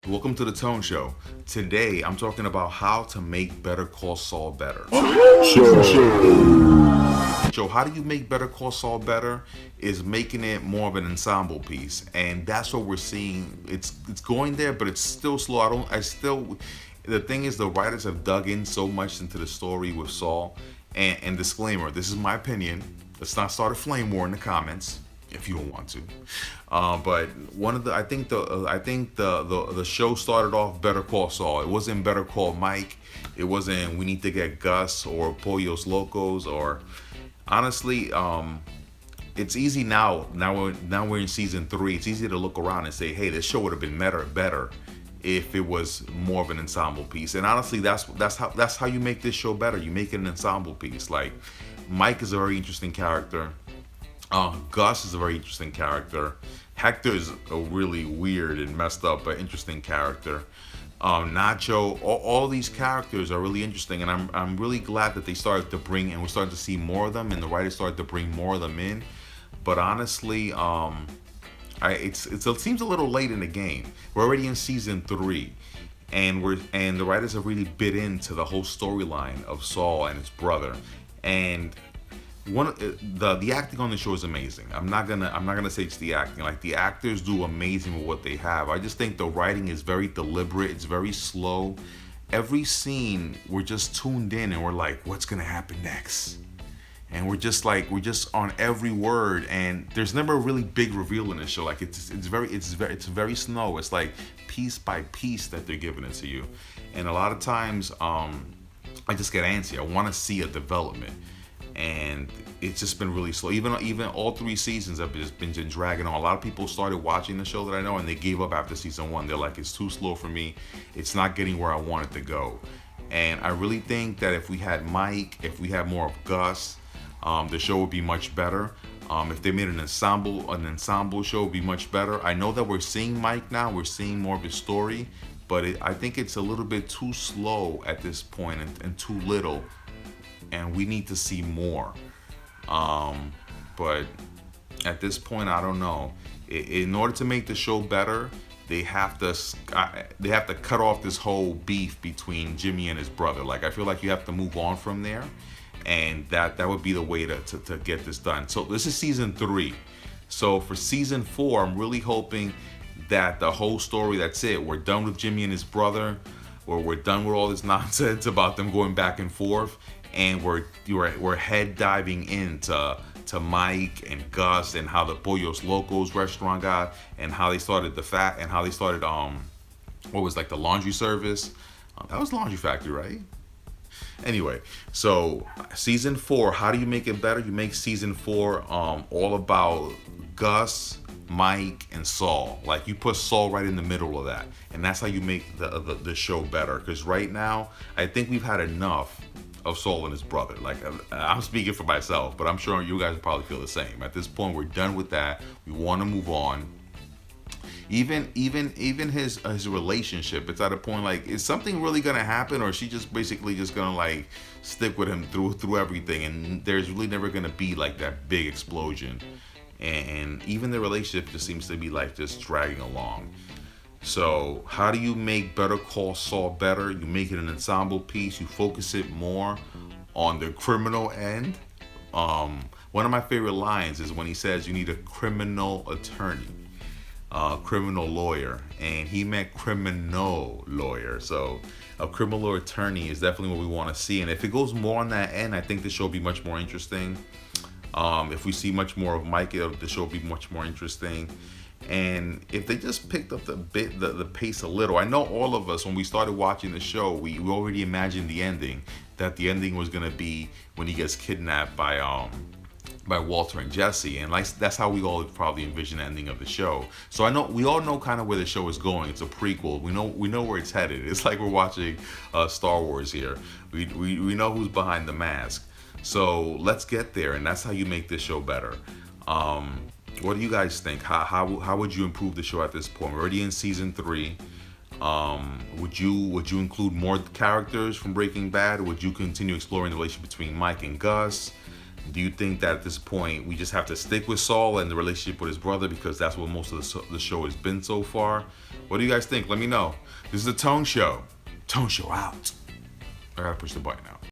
Welcome to the Tone Show. Today, I'm talking about how to make Better Call Saul better. So, how do you make Better Call Saul better? Is making it more of an ensemble piece, and that's what we're seeing. It's going there, but it's still slow. I still. The thing is, the writers have dug in so much into the story with Saul. And disclaimer: this is my opinion. Let's not start a flame war in the comments if you don't want to. But one of the, I think the show started off Better Call Saul. It wasn't Better Call Mike. It wasn't We Need to Get Gus or Pollos Locos or honestly, it's easy now. Now we're in season 3. It's easy to look around and say, hey, this show would have been better if it was more of an ensemble piece. And honestly, that's how you make this show better. You make it an ensemble piece. Like Mike is a very interesting character. Gus is a very interesting character. Hector is a really weird and messed up but interesting character. Nacho, all these characters are really interesting, and I'm really glad that they started to bring, and we're starting to see more of them, and the writers started to bring more of them in. But honestly, it seems a little late in the game. We're already in season 3, and the writers have really bit into the whole storyline of Saul and his brother, and the acting on the show is amazing. I'm not gonna say it's the acting. Like the actors do amazing with what they have. I just think the writing is very deliberate. It's very slow. Every scene we're just tuned in and we're like, what's gonna happen next? And we're just on every word. And there's never a really big reveal in the show. Like it's very slow. It's like piece by piece that they're giving it to you. And a lot of times, I just get antsy. I want to see a development. And it's just been really slow. Even all 3 seasons have just been dragging on. A lot of people started watching the show that I know, and they gave up after season 1. They're like, it's too slow for me. It's not getting where I want it to go. And I really think that if we had Mike, if we had more of Gus, the show would be much better. If they made an ensemble show, it would be much better. I know that we're seeing Mike now. We're seeing more of his story, but I think it's a little bit too slow at this point and too little. And we need to see more. But at this point, I don't know. In order to make the show better, they have to cut off this whole beef between Jimmy and his brother. Like I feel like you have to move on from there, and that would be the way to get this done. So this is season 3. So for season 4, I'm really hoping that the whole story, that's it. We're done with Jimmy and his brother, or we're done with all this nonsense about them going back and forth. And we're head diving into Mike and Gus and how the Pollos Locos restaurant got, and how they started what was like the laundry service. That was Laundry Factory, right? Anyway, so season 4, how do you make it better? You make season 4 all about Gus, Mike, and Saul. Like you put Saul right in the middle of that, and that's how you make the show better. Because right now, I think we've had enough of Saul and his brother. Like I'm speaking for myself, but I'm sure you guys probably feel the same. At this point, we're done with that. We want to move on. Even his relationship, it's at a point like, is something really gonna happen, or is she just basically just gonna like stick with him through everything, and there's really never gonna be like that big explosion, and even the relationship just seems to be like just dragging along. So how do you make Better Call Saul better? You make it an ensemble piece. You focus it more on the criminal end. One of my favorite lines is when he says you need a criminal attorney, criminal lawyer, and he meant criminal lawyer. So a criminal attorney is definitely what we want to see. And if it goes more on that end, I think the show will be much more interesting. If we see much more of Mike, the show will be much more interesting. And if they just picked up the pace a little, I know all of us, when we started watching the show, we already imagined the ending, that the ending was gonna be when he gets kidnapped by Walter and Jesse, and like that's how we all probably envision the ending of the show. So I know we all know kind of where the show is going. It's a prequel. We know where it's headed. It's like we're watching Star Wars here. We know who's behind the mask. So let's get there, and that's how you make this show better. What do you guys think? How would you improve the show at this point? We're already in season 3. Would you include more characters from Breaking Bad? Would you continue exploring the relationship between Mike and Gus? Do you think that at this point we just have to stick with Saul and the relationship with his brother because that's what most of the show has been so far? What do you guys think? Let me know. This is the Tone Show. Tone Show out. I gotta push the button out.